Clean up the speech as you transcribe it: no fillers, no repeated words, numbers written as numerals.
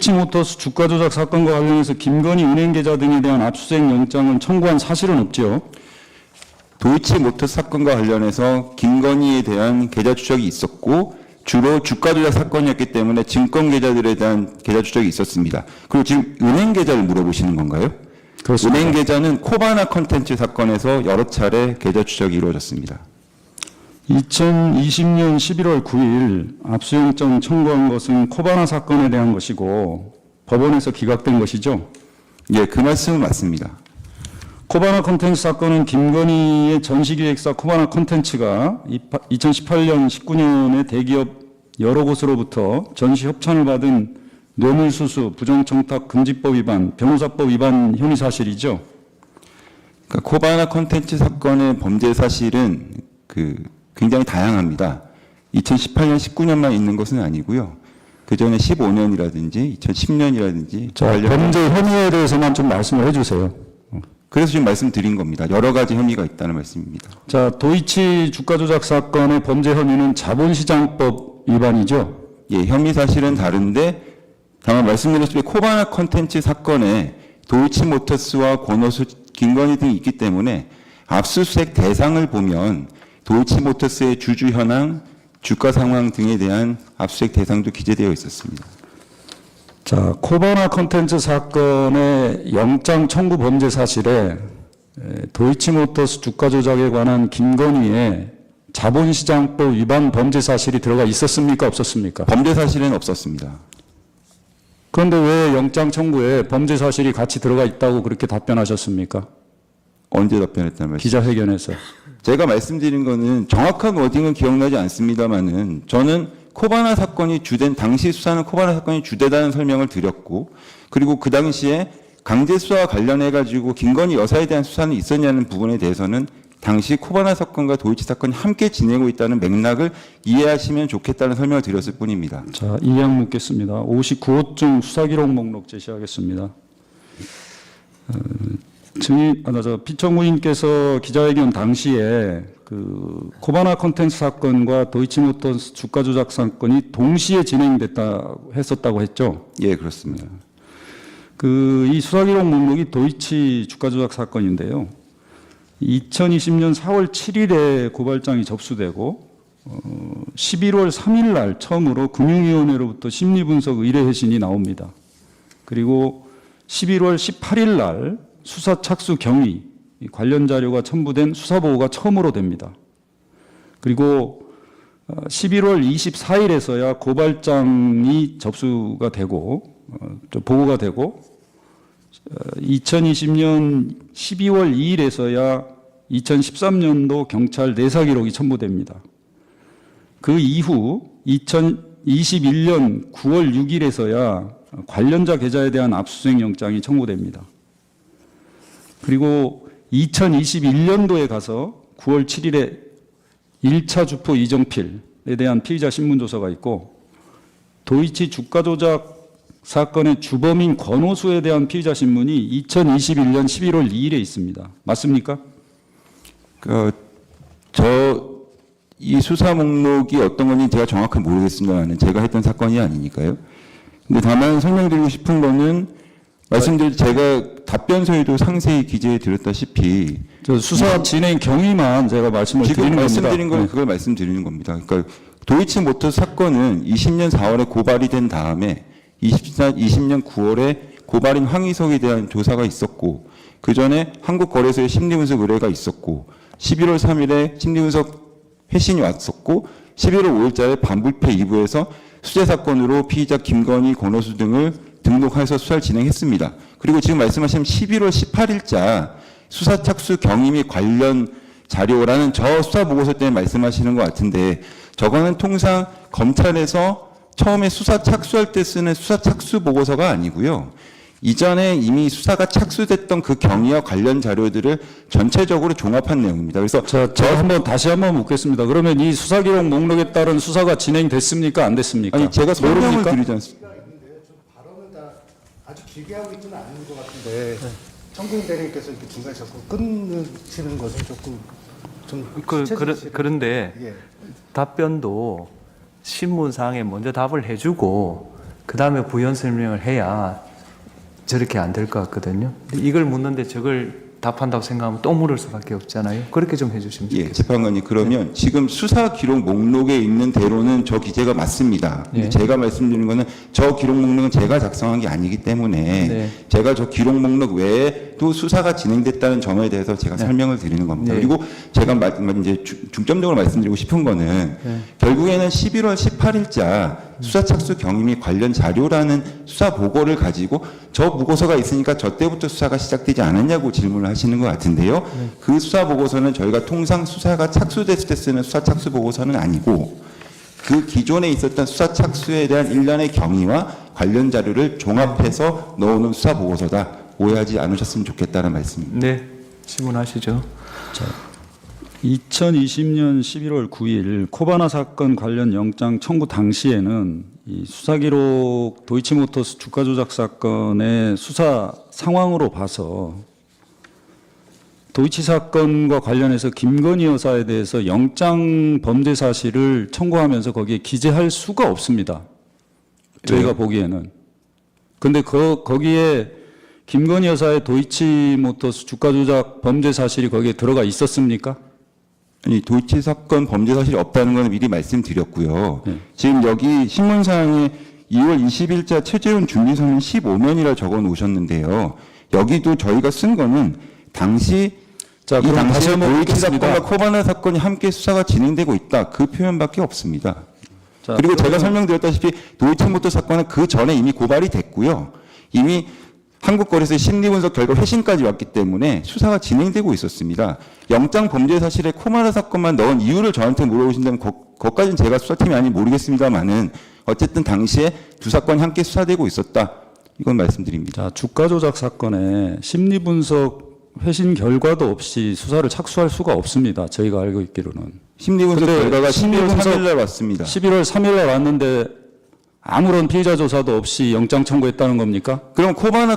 도이치모터스 주가 조작 사건과 관련해서 김건희 은행 계좌 등에 대한 압수수색 영장을 청구한 사실은 없죠. 도이치모터스 사건과 관련해서 김건희에 대한 계좌 추적이 있었고 주로 주가 조작 사건이었기 때문에 증권 계좌들에 대한 계좌 추적이 있었습니다. 그리고 지금 은행 계좌를 물어보시는 건가요? 그렇습니다. 은행 계좌는 코바나 컨텐츠 사건에서 여러 차례 계좌 추적이 이루어졌습니다. 2020년 11월 9일 압수영장 청구한 것은 코바나 사건에 대한 것이고 법원에서 기각된 것이죠. 예, 그 말씀은 맞습니다. 코바나 컨텐츠 사건은 김건희의 전시기획사 코바나 컨텐츠가 2018년, 19년에 대기업 여러 곳으로부터 전시 협찬을 받은 뇌물수수, 부정청탁 금지법 위반, 변호사법 위반 혐의 사실이죠. 그러니까 코바나 컨텐츠 사건의 범죄 사실은 굉장히 다양합니다. 2018년, 19년만 있는 것은 아니고요. 그 전에 15년이라든지 2010년이라든지 범죄 혐의에 대해서만 좀 말씀을 해주세요. 그래서 지금 말씀드린 겁니다. 여러 가지 혐의가 있다는 말씀입니다. 자, 도이치 주가 조작 사건의 범죄 혐의는 자본시장법 위반이죠. 예, 혐의 사실은 다른데 다만 말씀드렸듯이 코바나 컨텐츠 사건에 도이치모터스와 권오수, 김건희 등이 있기 때문에 압수수색 대상을 보면 도이치모터스의 주주 현황, 주가 상황 등에 대한 압수수색 대상도 기재되어 있었습니다. 자, 코바나 컨텐츠 사건의 영장 청구 범죄 사실에 도이치모터스 주가 조작에 관한 김건희의 자본시장법 위반 범죄 사실이 들어가 있었습니까? 없었습니까? 범죄 사실은 없었습니다. 그런데 왜 영장 청구에 범죄 사실이 같이 들어가 있다고 그렇게 답변하셨습니까? 언제 답변했다는 말씀? 기자회견에서. 제가 말씀드린 거는 정확한 워딩은 기억나지 않습니다만은 저는 코바나 사건이 주된 당시 수사는 코바나 사건이 주되다는 설명을 드렸고 그리고 그 당시에 강제 수사와 관련해 가지고 김건희 여사에 대한 수사는 있었냐는 부분에 대해서는 당시 코바나 사건과 도이치 사건이 함께 지내고 있다는 맥락을 이해하시면 좋겠다는 설명을 드렸을 뿐입니다. 자, 이양 묻겠습니다. 59호증 수사기록 목록 제시하겠습니다. 피청구인께서 기자회견 당시에 그 코바나 컨텐츠 사건과 도이치모터스 주가 조작 사건이 동시에 했었다고 했죠. 예, 그렇습니다. 이 수사기록 목록이 도이치 주가 조작 사건인데요. 2020년 4월 7일에 고발장이 접수되고 11월 3일 날 처음으로 금융위원회로부터 심리분석 의뢰 회신이 나옵니다. 그리고 11월 18일 날 수사 착수 경위 관련 자료가 첨부된 수사보고가 처음으로 됩니다. 그리고 11월 24일에서야 고발장이 접수가 되고 보고가 되고 2020년 12월 2일에서야 2013년도 경찰 내사 기록이 첨부됩니다. 그 이후 2021년 9월 6일에서야 관련자 계좌에 대한 압수수색 영장이 청구됩니다. 그리고 2021년도에 가서 9월 7일에 1차 주포 이정필에 대한 피의자 신문조서가 있고 도이치 주가 조작 사건의 주범인 권오수에 대한 피의자 신문이 2021년 11월 2일에 있습니다. 맞습니까? 이 수사 목록이 어떤 건지 제가 정확히 모르겠습니다만 제가 했던 사건이 아니니까요. 근데 다만 설명드리고 싶은 거는 제가 답변서에도 상세히 기재해 드렸다시피 수사 진행 경위만 제가 말씀을 드리는 겁니다. 지금 말씀드린 건 그걸 말씀드리는 겁니다. 그러니까 도이치모터스 사건은 20년 4월에 고발이 된 다음에 20년 9월에 고발인 황희석에 대한 조사가 있었고 그 전에 한국거래소의 심리분석 의뢰가 있었고 11월 3일에 심리분석 회신이 왔었고 11월 5일자에 반부패 2부에서 수재 사건으로 피의자 김건희, 권오수 등을 등록해서 수사를 진행했습니다. 그리고 지금 말씀하신 11월 18일자 수사 착수 경위 및 관련 자료라는 저 수사 보고서 때문에 말씀하시는 것 같은데 저거는 통상 검찰에서 처음에 수사 착수할 때 쓰는 수사 착수 보고서가 아니고요. 이전에 이미 수사가 착수됐던 그 경위와 관련 자료들을 전체적으로 종합한 내용입니다. 그래서 제가 다시 한번 묻겠습니다. 그러면 이 수사 기록 목록에 따른 수사가 진행됐습니까? 안 됐습니까? 아니 제가 설명을 드리지 않습니까? 발언을 다 아주 길게 하고 있지는 않은 것 같은데 청구인 대리님께서 이렇게 중간에 자꾸 끊으시는 것은 조금 좀 그런데 예. 답변도 신문상에 먼저 답을 해주고 그 다음에 부연 설명을 해야 저렇게 안 될 것 같거든요. 근데 이걸 묻는데 저걸 답한다고 생각하면 또 물을 수밖에 없잖아요. 그렇게 좀 해주시면 예, 좋겠습니다. 재판관님 그러면 지금 수사 기록 목록에 있는 대로는 저 기재가 맞습니다. 근데 예. 제가 말씀드리는 거는 저 기록 목록은 제가 작성한 게 아니기 때문에 네. 제가 저 기록 목록 외에 또 수사가 진행됐다는 점에 대해서 제가 설명을 드리는 겁니다. 네. 그리고 제가 이제 중점적으로 말씀드리고 싶은 거는 결국에는 11월 18일자 수사 착수 경위 관련 자료라는 수사 보고를 가지고 저 보고서가 있으니까 저 때부터 수사가 시작되지 않았냐고 질문을 하시는 것 같은데요. 그 수사 보고서는 저희가 통상 수사가 착수됐을 때 쓰는 수사 착수 보고서는 아니고 그 기존에 있었던 수사 착수에 대한 일련의 경위와 관련 자료를 종합해서 넣어놓은 수사 보고서다. 오해하지 않으셨으면 좋겠다는 말씀입니다. 네, 질문하시죠. 2020년 11월 9일 코바나 사건 관련 영장 청구 당시에는 이 수사기록 도이치모터스 주가 조작 사건의 수사 상황으로 봐서 도이치 사건과 관련해서 김건희 여사에 대해서 영장 범죄 사실을 청구하면서 거기에 기재할 수가 없습니다. 저희가 보기에는. 근데 거기에 김건희 여사의 도이치모터스 주가 조작 범죄 사실이 거기에 들어가 있었습니까? 아니, 도이치 사건 범죄 사실이 없다는 건 미리 말씀드렸고요. 네. 지금 여기 신문사항에 2월 20일자 최재훈 준비서면 15면이라 적어 놓으셨는데요. 여기도 저희가 쓴 거는 당시 자, 이 그럼 다시 당시에 한번 도이치 묻겠습니다. 사건과 코바나 사건이 함께 수사가 진행되고 있다. 그 표현밖에 없습니다. 자, 그리고 제가 그러면- 설명드렸다시피 도이치모터 사건은 그 전에 이미 고발이 됐고요. 이미 한국거래소의 심리분석 결과 회신까지 왔기 때문에 수사가 진행되고 있었습니다. 영장 범죄 사실에 코바나 사건만 넣은 이유를 저한테 물어보신다면 거기까지는 제가 수사팀이 아니 모르겠습니다만은 어쨌든 당시에 두 사건이 함께 수사되고 있었다. 이건 말씀드립니다. 자, 주가 조작 사건에 심리 분석 회신 결과도 없이 수사를 착수할 수가 없습니다. 저희가 알고 있기로는. 심리분석 근데 결과가 11월 심리분석 3일 날 왔습니다. 11월 3일 날 왔는데 아무런 피의자 조사도 없이 영장 청구했다는 겁니까? 그럼 코바나